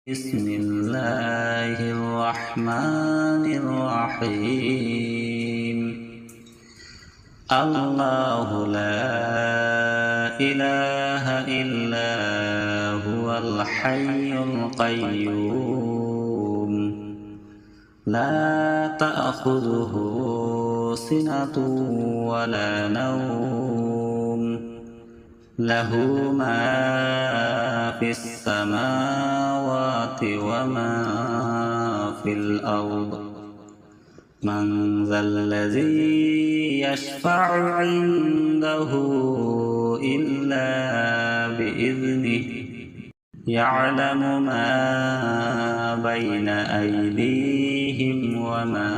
بسم الله الرحمن الرحيم. الله لا إله إلا هو الحي القيوم لا تأخذه سنة ولا نوم له ما في السماوات وما في الأرض من ذا الذي يشفع عنده إلا بإذنه يعلم ما بين أيديهم وما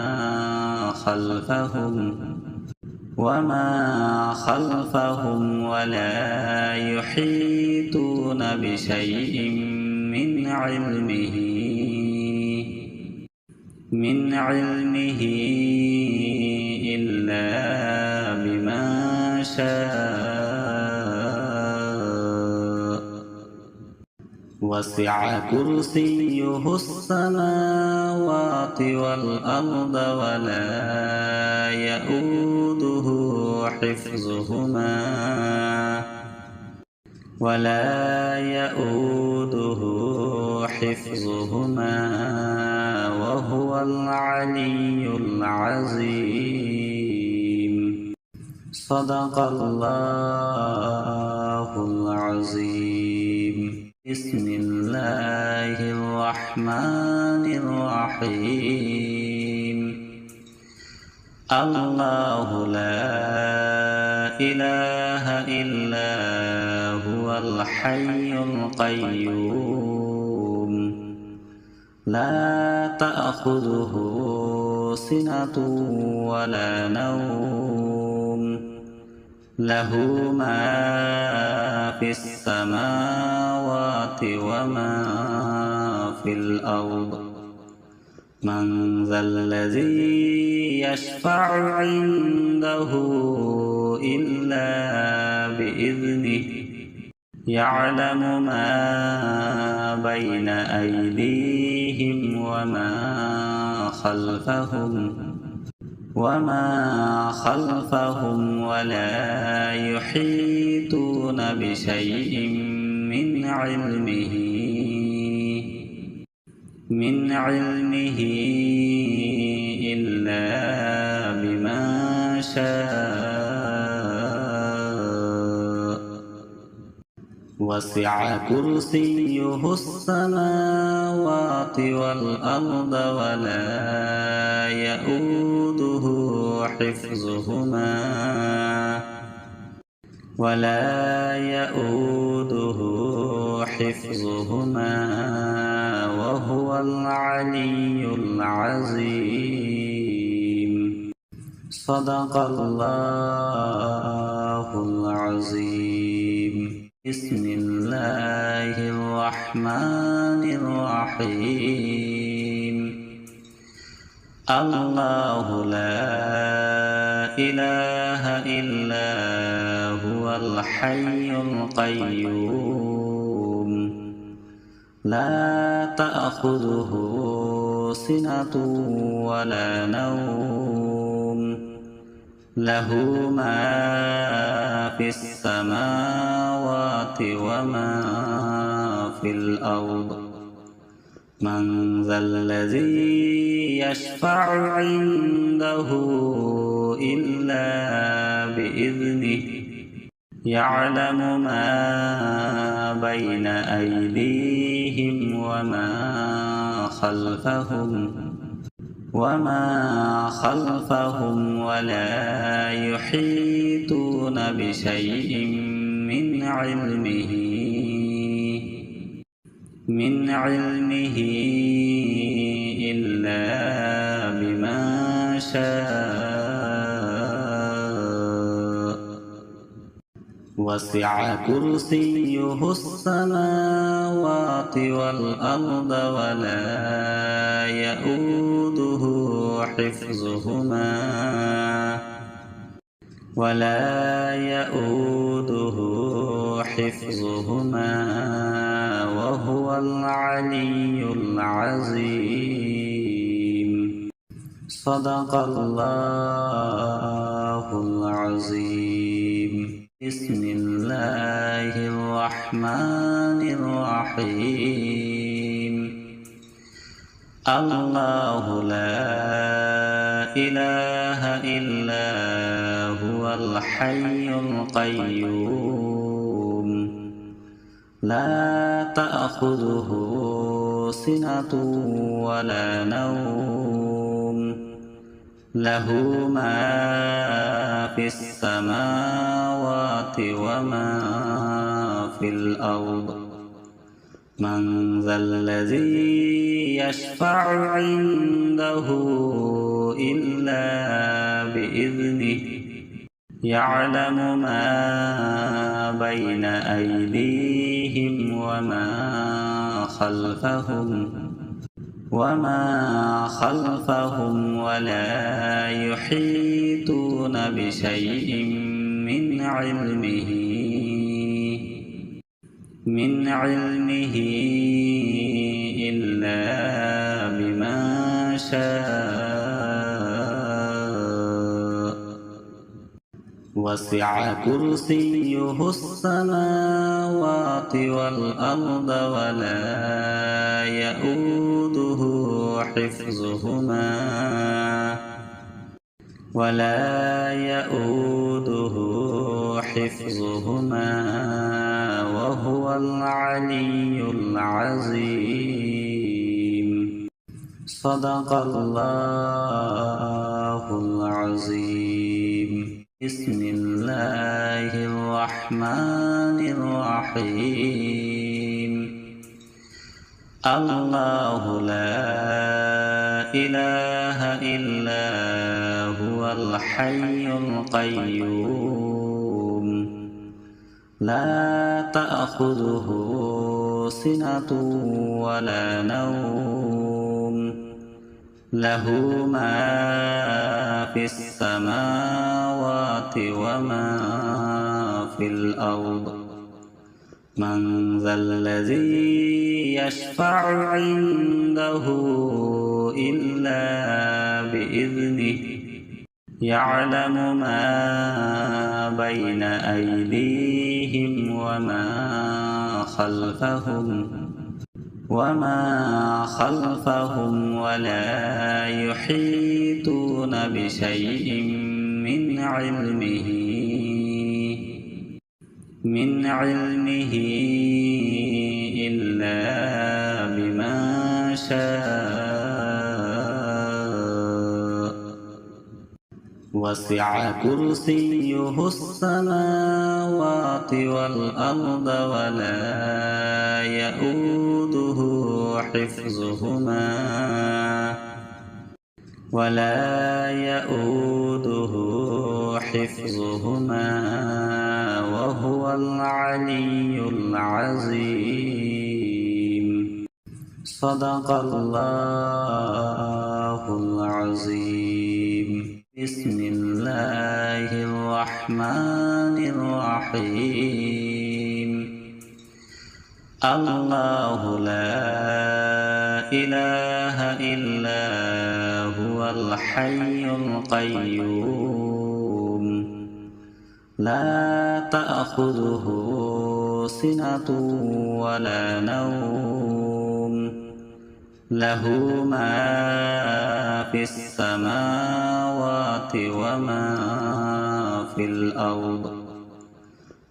خلفهم ولا يحيطون بشيء من علمه إلا بما شاء وسع كرسيه السماوات والأرض ولا يؤوده حفظهما وهو العلي العظيم. صدق الله العظيم. بسم الله الرحمن الرحيم. الله لا إله إلا هو الحي القيوم لا تأخذه سنة ولا نوم له ما في السماوات وما في الأرض من ذا الذي يشفع عنده إلا بإذنه يعلم ما بين أيديهم وما خلفهم ولا يحيطون بشيء من علمه إلا بما شاء وسع كرسيه السماوات والأرض ولا يؤوده حفظهما وهو العلي العظيم. صدق الله العظيم. بسم الله الرحمن الرحيم. الله لا إله إلا هو الحي القيوم لا تأخذه سنة ولا نوم له ما في السماوات وما في الأرض من ذا الذي يشفع عنده إلا بإذنه يعلم ما بين أيديهم وما خلفهم ولا يحيطون بشيء من علمه إلا بما شاء وسع كرسيه السماوات والأرض ولا يؤوده حفظهما وهو العلي العظيم. صدق الله العظيم. بسم الله الرحمن الرحيم. الله لا إله إلا هو الحي القيوم لا تأخذه سنة ولا نوم له ما في السماوات وما في الأرض من ذا الذي يشفع عنده إلا بإذنه يعلم ما بين أيديهم وما خلفهم ولا يحيطون بشيء من علمه إلا بما شاء. وسع كرسيه السماوات والأرض ولا يئوده حفظهما وهو العلي العظيم. صدق الله العظيم. بسم الله الرحمن الرحيم. الله لا إله إلا هو الحي القيوم لا تأخذه سنة ولا نوم له ما في السماوات وما في الأرض من ذا الذي يشفع عنده إلا بإذنه يعلم ما بين أيديهم وما خلفهم ولا يحيطون بشيء من علمه إلا بما شاء. وسع كرسيه السماوات والأرض ولا يئوده حفظهما وهو العلي العظيم. صدق الله العظيم. بسم الله الرحمن الرحيم. الله لا إله إلا هو الحي القيوم لا تأخذه سنة ولا نوم له ما في السماوات وما في الأرض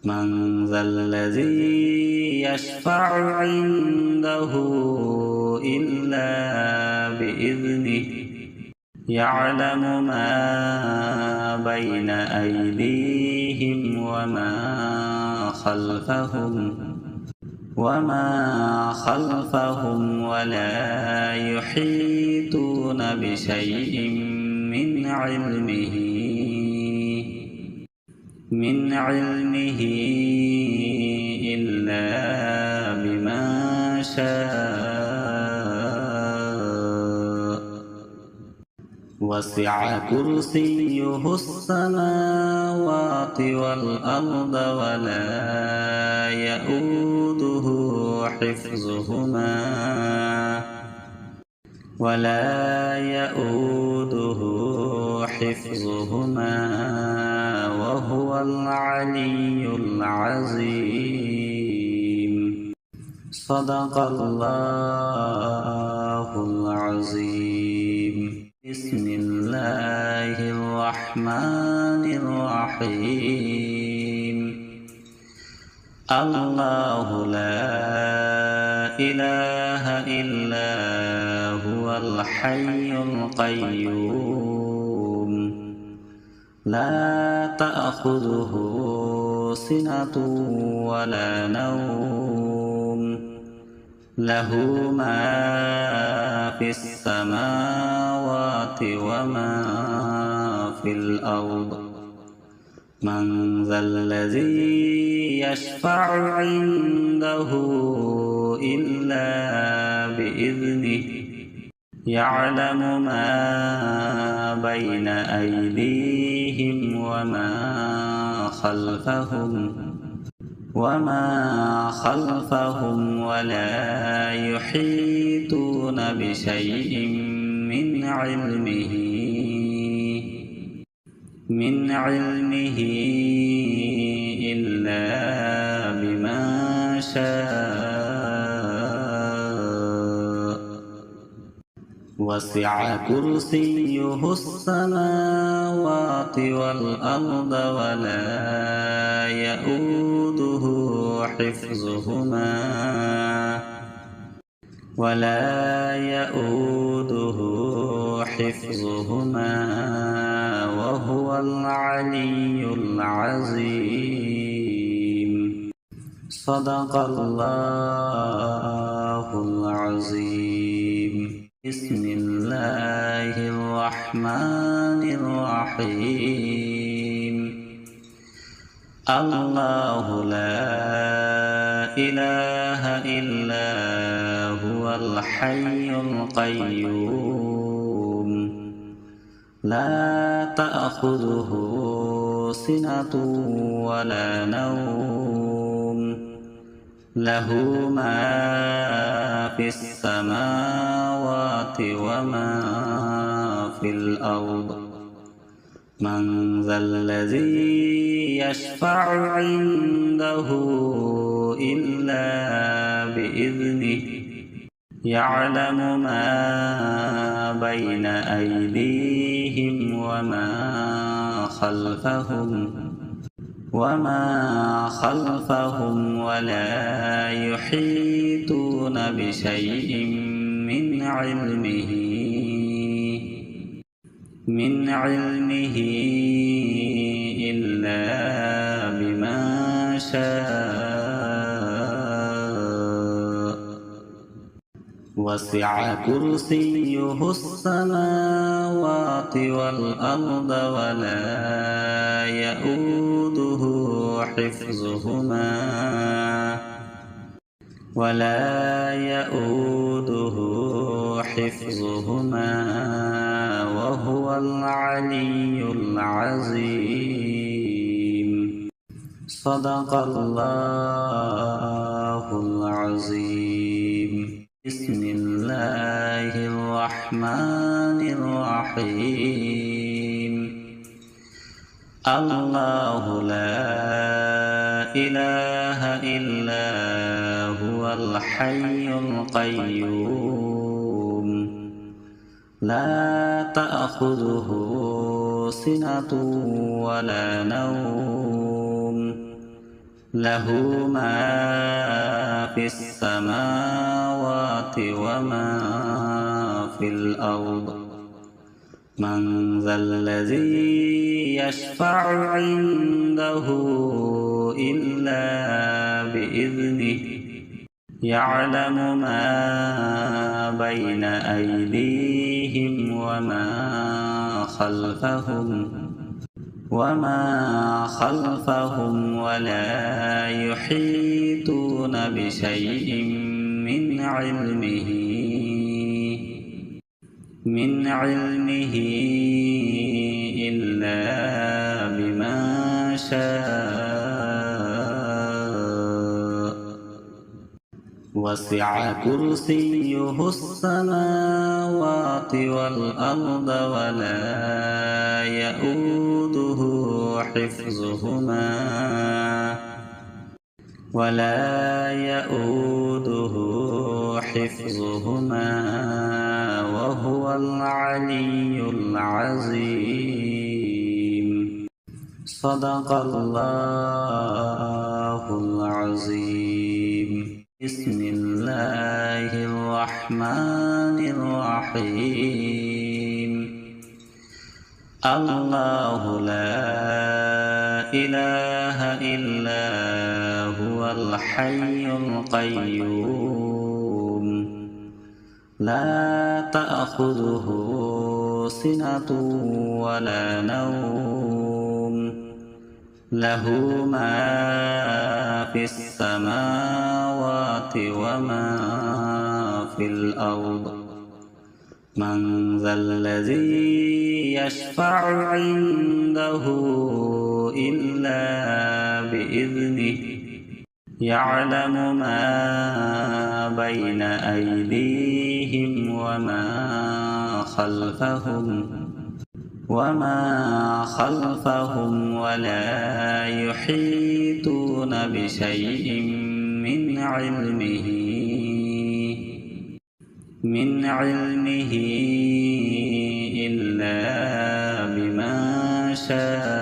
من ذا الذي يشفع عنده إلا بإذنه يعلم ما بين أيديهم وما خلفهم ولا يحيطون بشيء من علمه إلا بما شاء. وسع كرسيه السماوات والأرض ولا يؤوده حفظهما وهو العلي العظيم. صدق الله العظيم. بسم الله الرحمن الرحيم. الله لا إله إلا هو الحي القيوم لا تأخذه سنة ولا نوم له ما في السماوات وما في الأرض من ذا الذي يشفع عنده إلا بإذنه يعلم ما بين أيديهم وما خلفهم ولا يحيطون بشيء من علمه إلا بما شاء. وسع كرسيه السماوات والأرض ولا يؤوده حفظهما وهو العلي العظيم. صدق الله العظيم. بسم الله الرحمن الرحيم. الله لا إله إلا هو الحي القيوم لا تأخذه سنة ولا نوم له ما في السماوات وما في الأرض من ذا الذي يشفع عنده إلا بإذنه يعلم ما بين أيديهم وما خلفهم ولا يحيطون بشيء من علمه إلا بما شاء. وسع كرسيه السماوات والأرض ولا يؤوده حفظهما وهو العلي العظيم. صدق الله العظيم. بسم الله الرحمن الرحيم. الله لا إله إلا هو الحي القيوم لا تأخذه سنة ولا نوم له ما في السماوات وما في الأرض من ذا الذي يشفع عنده إلا بإذنه يعلم ما بين أيديهم وما خلفهم ولا يحيطون بشيء من علمه إلا بما شاء وسع كرسيه السماوات والأرض ولا يؤوده حفظهما وهو العلي العظيم. صدق الله العظيم. بسم الله الرحمن الرحيم. الله لا إله إلا هو الحي القيوم لا تأخذه سنة ولا نوم له ما في السماوات وما في الأرض من ذا الذي يشفع عنده إلا بإذنه يعلم ما بين أيديهم وما خلفهم ولا يحيطون بشيء من علمه إلا بما شاء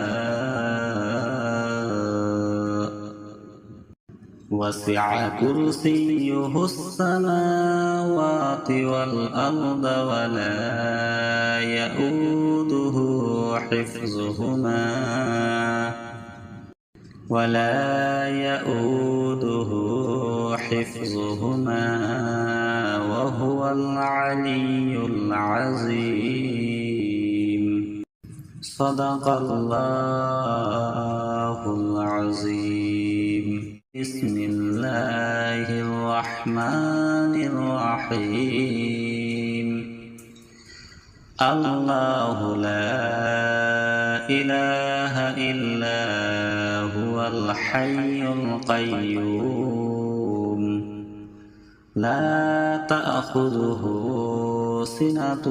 وسع كرسيه السماوات والأرض ولا يؤوده حفظهما وهو العلي العظيم. صدق الله العظيم. بسم الله الرحمن الرحيم. الله لا إله إلا هو الحي القيوم لا تأخذه سنة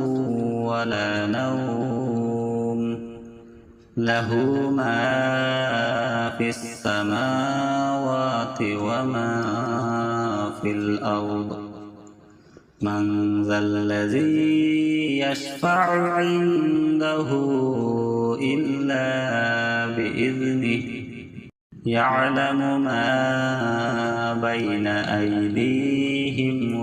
ولا نوم له ما في السماوات وما في الأرض من ذا الذي يشفع عنده إلا بإذنه يعلم ما بين أيديهم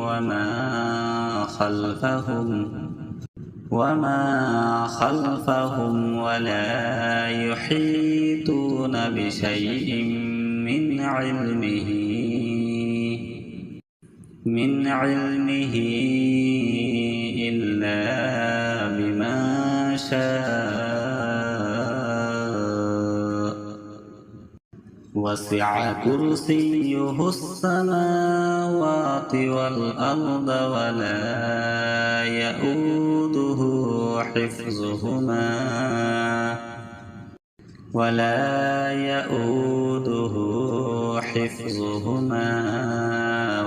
وما خلفهم ولا يحيطون بشيء من علمه إلا بما شاء وسع كرسيه السماوات والأرض ولا يؤوده حفظهما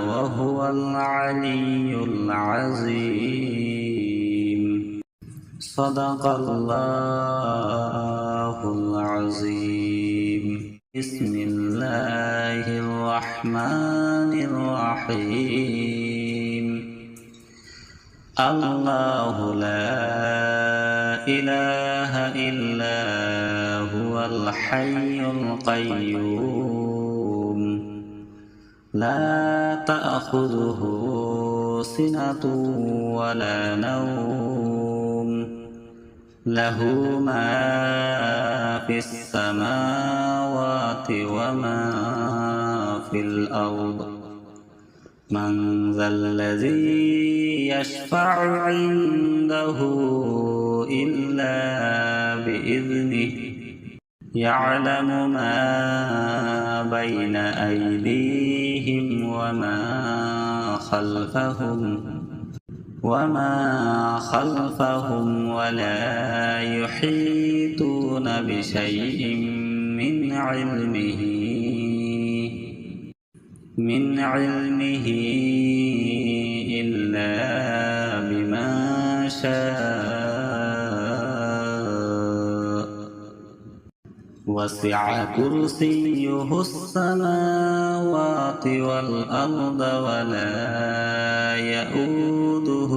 وهو العلي العظيم. صدق الله العظيم. بسم الله الرحمن الرحيم. الله لا إله إلا هو الحي القيوم لا تأخذه سنة ولا نوم له ما في السماوات وما في الأرض من ذا الذي يشفع عنده إلا بإذنه يعلم ما بين أيديهم وما خلفهم ولا يحيطون بشيء من علمه إلا بما شاء وسع كرسيه السماوات والأرض ولا يؤوده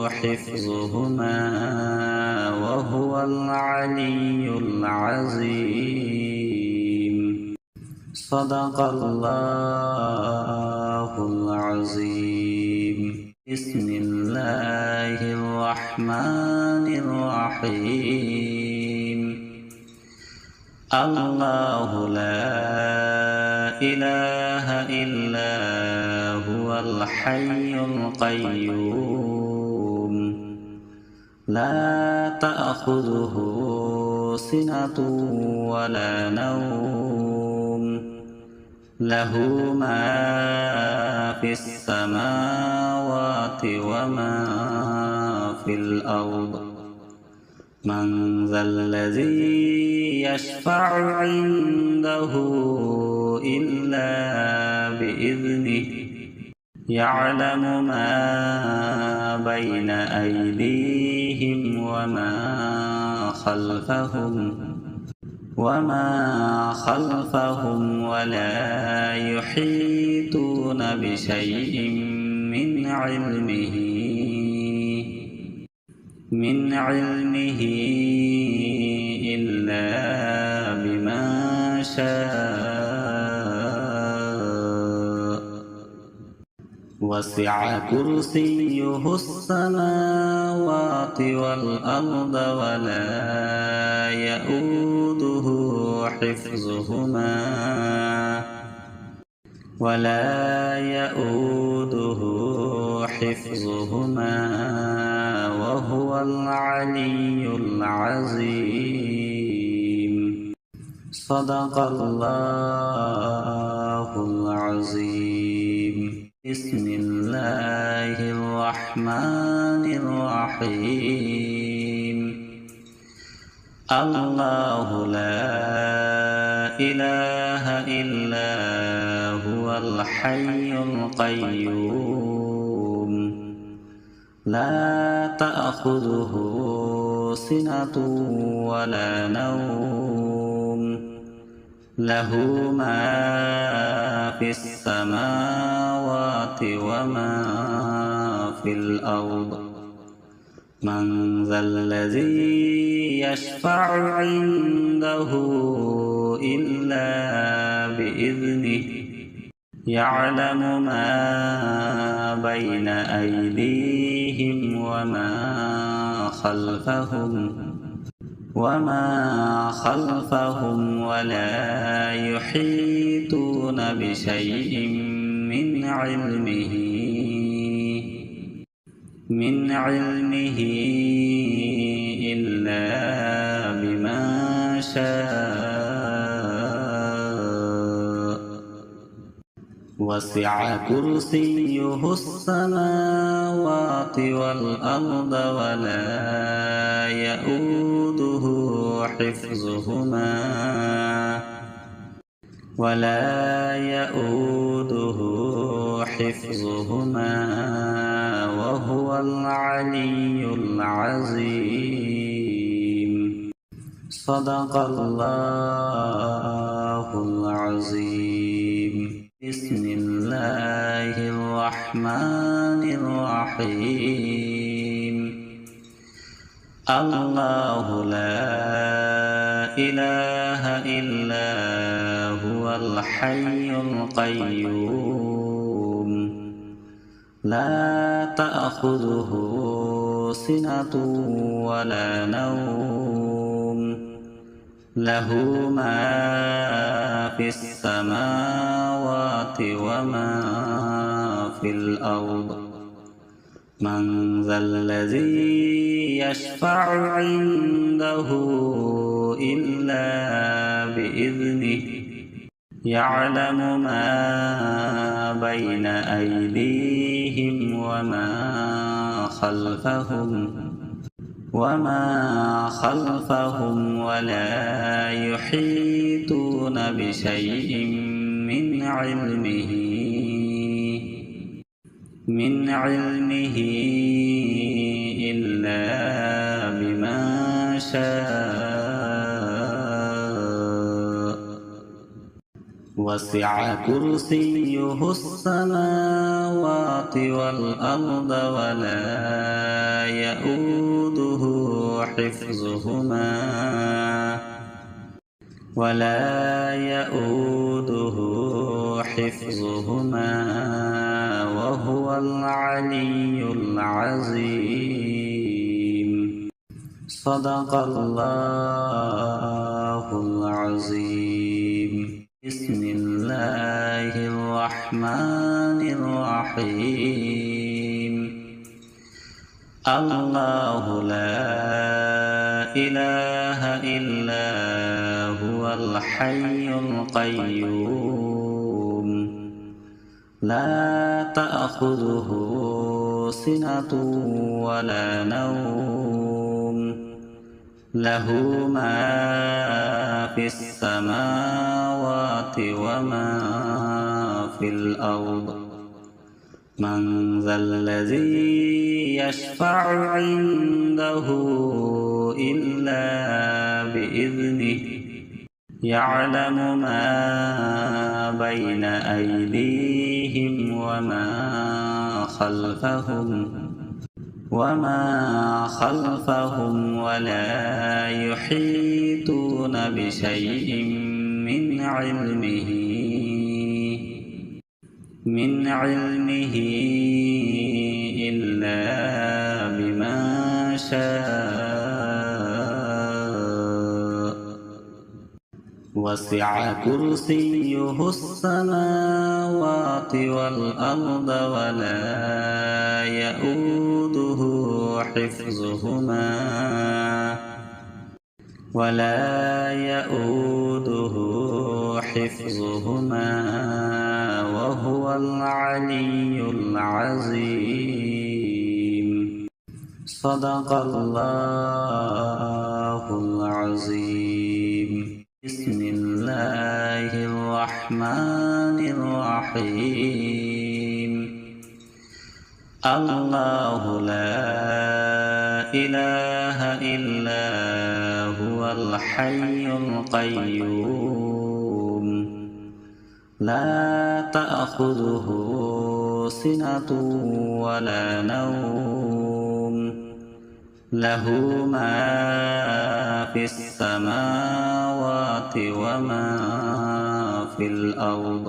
حفظهما وهو العلي العظيم. صدق الله العظيم. بسم الله الرحمن الرحيم. الله لا إله إلا هو الحي القيوم لا تأخذه سنة ولا نوم له ما في السماوات وما في الأرض من ذا الذي يشفع عنده إلا بإذنه يعلم ما بين أيديهم وما خلفهم ولا يحيطون بشيء من علمه إلا بما شاء وسع كرسيه السماوات والأرض ولا يؤوده حفظهما وهو العلي العظيم. صدق الله العظيم. بسم الله الرحمن الرحيم. الله لا إله إلا هو الحي القيوم لا تأخذه سنة ولا نوم له ما في السماوات وما في الأرض من ذا الذي يشفع عنده إلا بإذنه يعلم ما بين أيديهم وما خلفهم ولا يحيطون بشيء من علمه إلا بما شاء وسع كرسيه السماوات والأرض ولا يؤوده حفظهما وهو العلي العظيم. صدق الله العظيم. بسم الله الرحمن الرحيم. الله لا إله إلا هو الحي القيوم لا تأخذه سنة ولا نوم له ما في السماوات وما في الأرض من ذا الذي يشفع عنده إلا بإذنه يعلم ما بين أيديهم وما خلفهم ولا يحيطون بشيء من علمه إلا بما شاء وسع كرسيه السماوات والأرض ولا يؤوده حفظهما وهو العلي العظيم. صدق الله العظيم. بسم الله الرحمن الرحيم. الله لا إله إلا هو الحي القيوم لا تأخذه سنة ولا نوم له ما في السماوات وما في الأرض من ذا الذي يشفع عنده إلا بإذنه يعلم ما بين أيديهم وما خلفهم ولا يحيطون بشيء من علمه إلا بما شاء وسع كرسيه السماوات والأرض ولا يؤوده حفظهما وهو العلي العظيم. صدق الله العظيم. بسم الله الرحمن الرحيم. الله لا إله إلا هو الحي القيوم لا تأخذه سنة ولا نوم له ما في السماوات وما في الأرض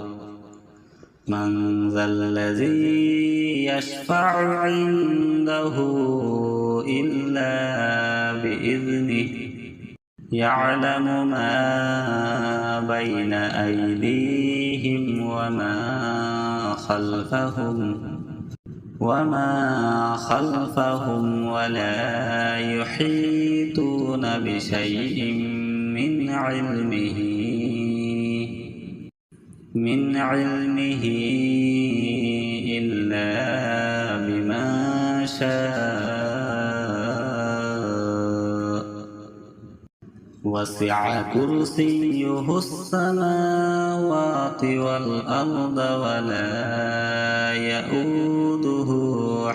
من ذا الذي يشفع عنده إلا بإذنه يعلم ما بين أيديهم وما خلفهم ولا يحيطون بشيء من علمه إلا بما شاء وسع كرسيه السماوات والأرض ولا يؤوده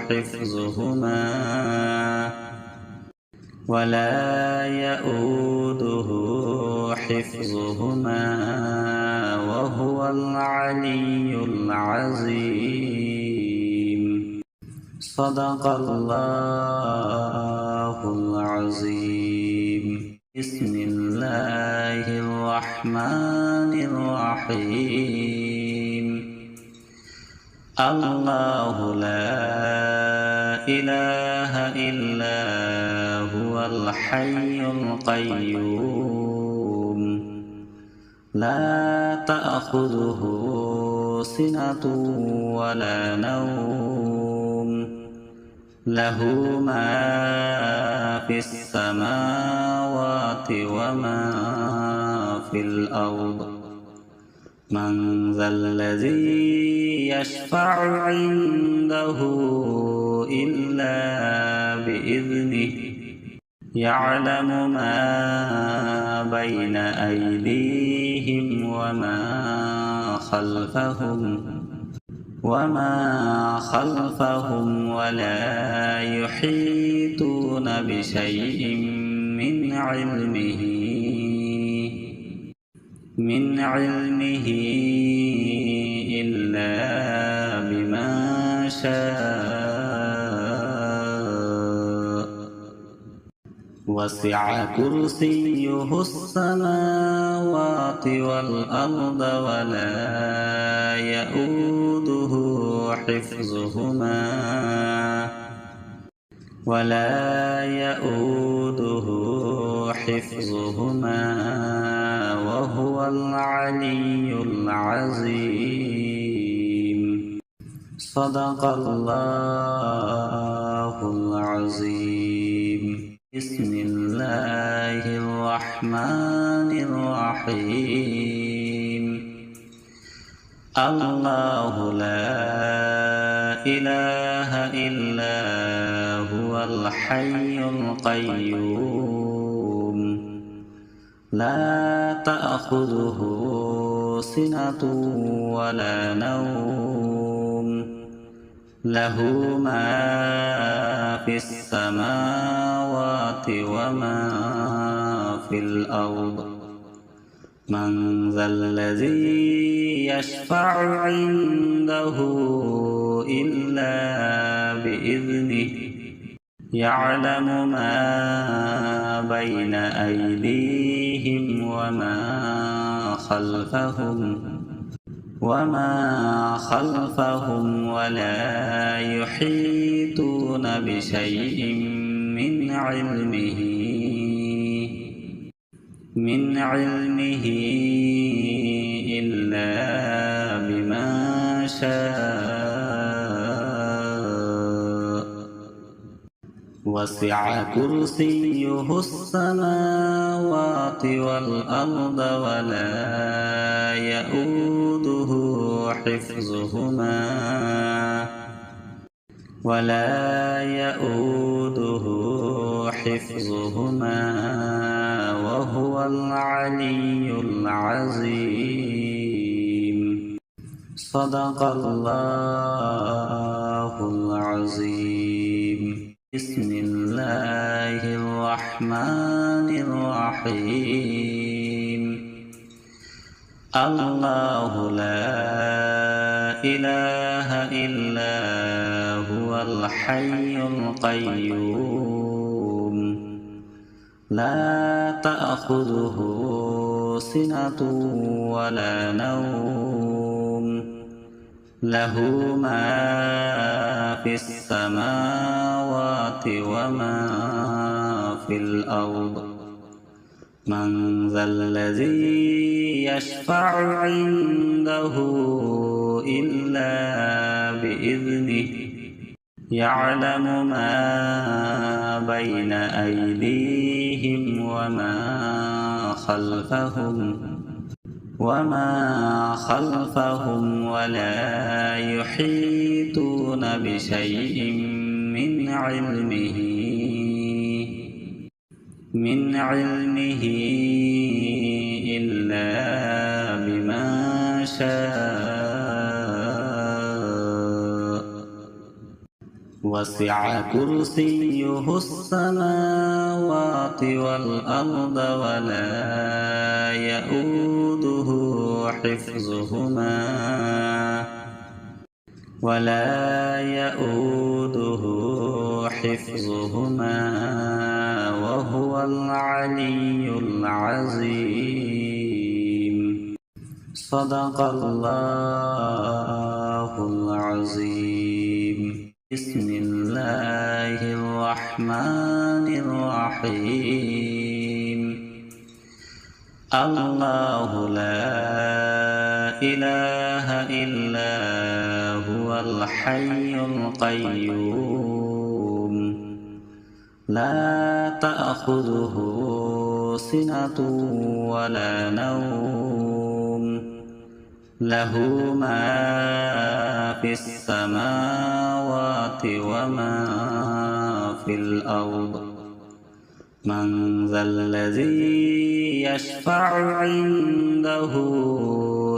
حفظهما وهو العلي العظيم. صدق الله العظيم. بسم الله الرحمن الرحيم. الله لا إله إلا هو الحي القيوم لا تأخذه سنة ولا نوم له ما في السماوات وما في الأرض من ذا الذي يشفع عنده إلا بإذنه يعلم ما بين أيديهم وما خلفهم ولا يحيطون بشيء من علمه إلا بما شاء وسع كرسيه السماوات والأرض ولا يؤوده حفظهما وهو العلي العظيم. صدق الله العظيم. بسم الله الرحمن الرحيم. الله لا إله إلا هو الحي القيوم لا تأخذه سنة ولا نوم له ما في السماوات وما في الأرض. من ذا الذي يشفع عنده إلا بإذنه يعلم ما بين أيديهم وما خلفهم ولا يحيطون بشيء من علمه إلا بما شاء وسع كرسيه السماوات والأرض ولا يؤوده حفظهما وهو العلي العظيم. صدق الله العظيم. بسم الله الرحمن الرحيم. الله لا إله إلا هو الحي القيوم لا تأخذه سنة ولا نوم له ما في السماوات وما في الأرض. من ذا الذي يشفع عنده إلا بإذنه يعلم ما بين أيديهم وما خلفهم ولا يحيطون بشيء من علمه إلا بما شاء وسع كرسيه السماوات والأرض ولا يؤوده حفظهما وهو العلي العظيم. صدق الله العظيم. بسم الله الرحمن الرحيم. الله لا إله إلا هو الحي القيوم لا تأخذه سنة ولا نوم له ما في السماوات وما في الأرض من ذا الذي يشفع عنده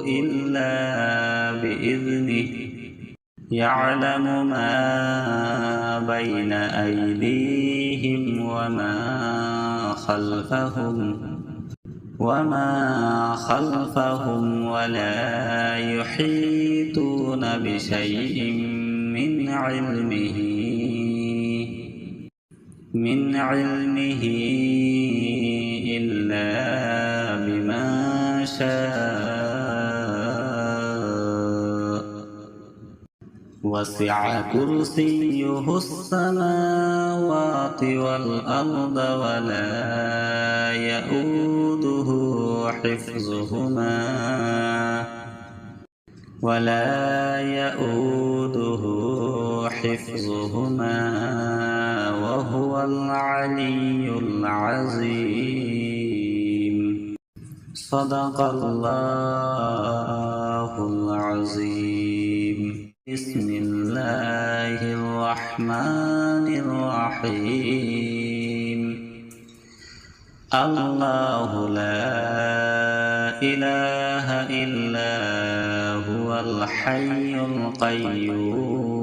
إلا بإذنه يعلم ما بين أيديهم وما خلفهم ولا يحيطون بشيء من علمه إلا بما شاء وسع كرسيه السماوات والأرض ولا يؤوده حفظهما وهو العلي العظيم صدق الله العظيم بسم الله الرحمن الرحيم الله لا إله إلا هو الحي القيوم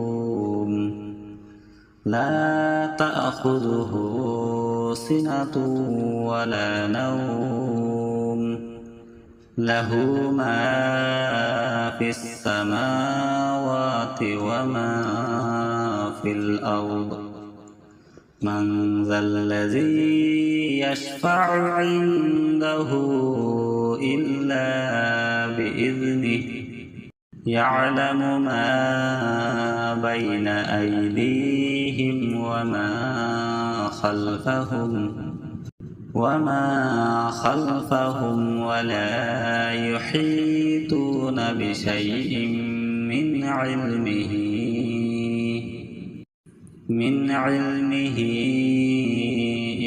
لا تأخذه سنة ولا نوم له ما في السماوات وما في الأرض من ذا الذي يشفع عنده إلا بإذنه يعلم ما بين أيديهم وما خلفهم ولا يحيطون بشيء من علمه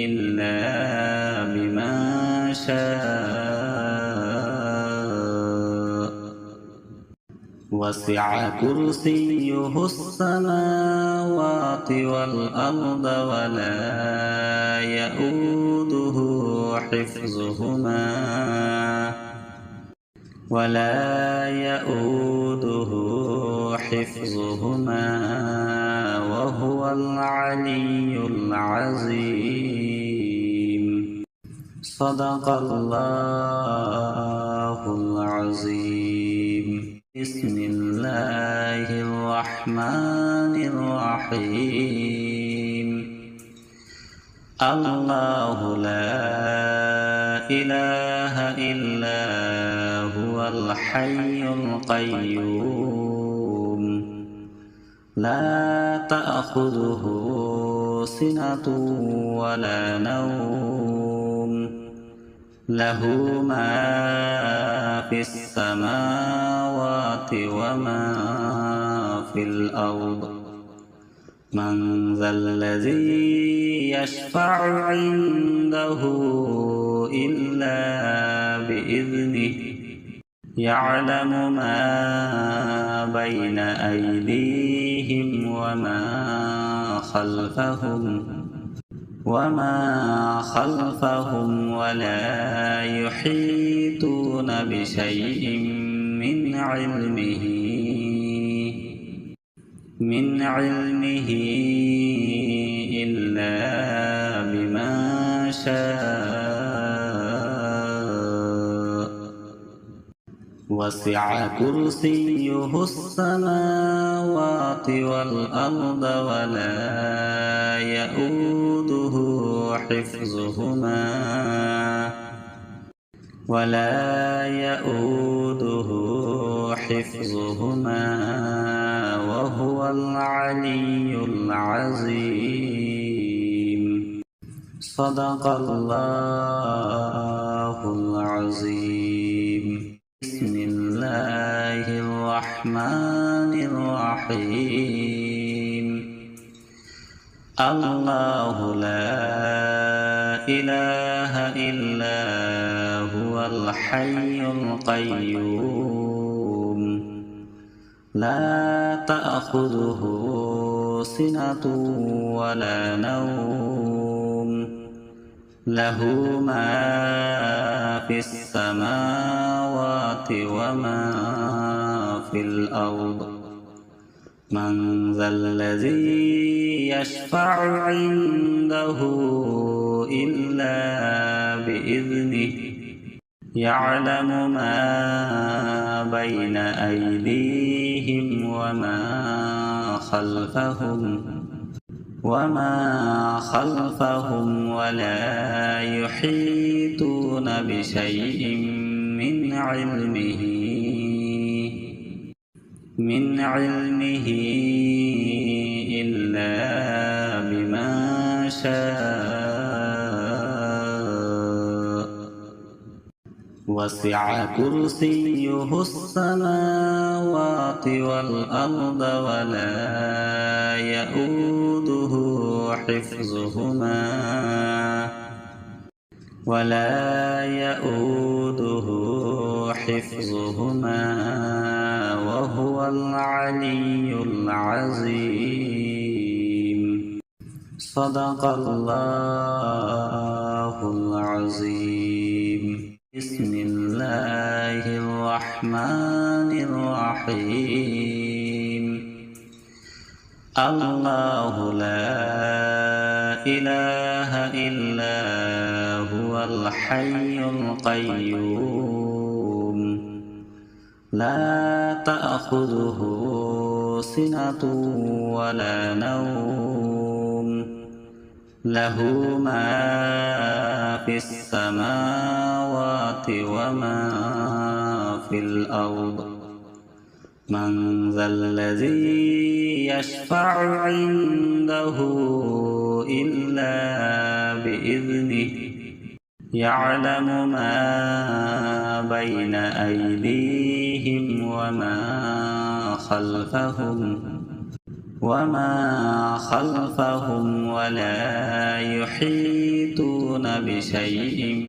إلا بما شاء وسع كرسيه السماوات والأرض ولا يؤوده حفظهما وهو العلي العظيم صدق الله العظيم بسم الله الرحمن الرحيم الله لا إله إلا هو الحي القيوم لا تأخذه سنة ولا نوم له ما في السماوات وما في الأرض من ذا الذي يشفع عنده إلا بإذنه يعلم ما بين أيديهم وما خلفهم ولا يحيطون بشيء من علمه إلا بما شاء وسع كرسيه السماوات والأرض ولا يؤوده حفظهما وهو العلي العظيم صدق الله العظيم بسم الله الرحمن الرحيم الله لا إله إلا هو الحي القيوم لا تأخذه سنة ولا نوم له ما في السماوات وما في الأرض من ذا الذي يشفع عنده إلا بإذنه يعلم ما بين أيديهم وما خلفهم ولا يحيطون بشيء من علمه إلا بما شاء وسع كرسيه السماوات والأرض ولا يؤوده حفظهما وهو العلي العظيم صدق الله العظيم بسم الله الرحمن الرحيم الله لا إله إلا هو الحي القيوم لا تأخذه سنة ولا نوم له ما في السماوات وما في الأرض من ذا الذي يشفع عنده إلا بإذنه يعلم ما بين أيديهم وما خلفهم ولا يحيطون بشيء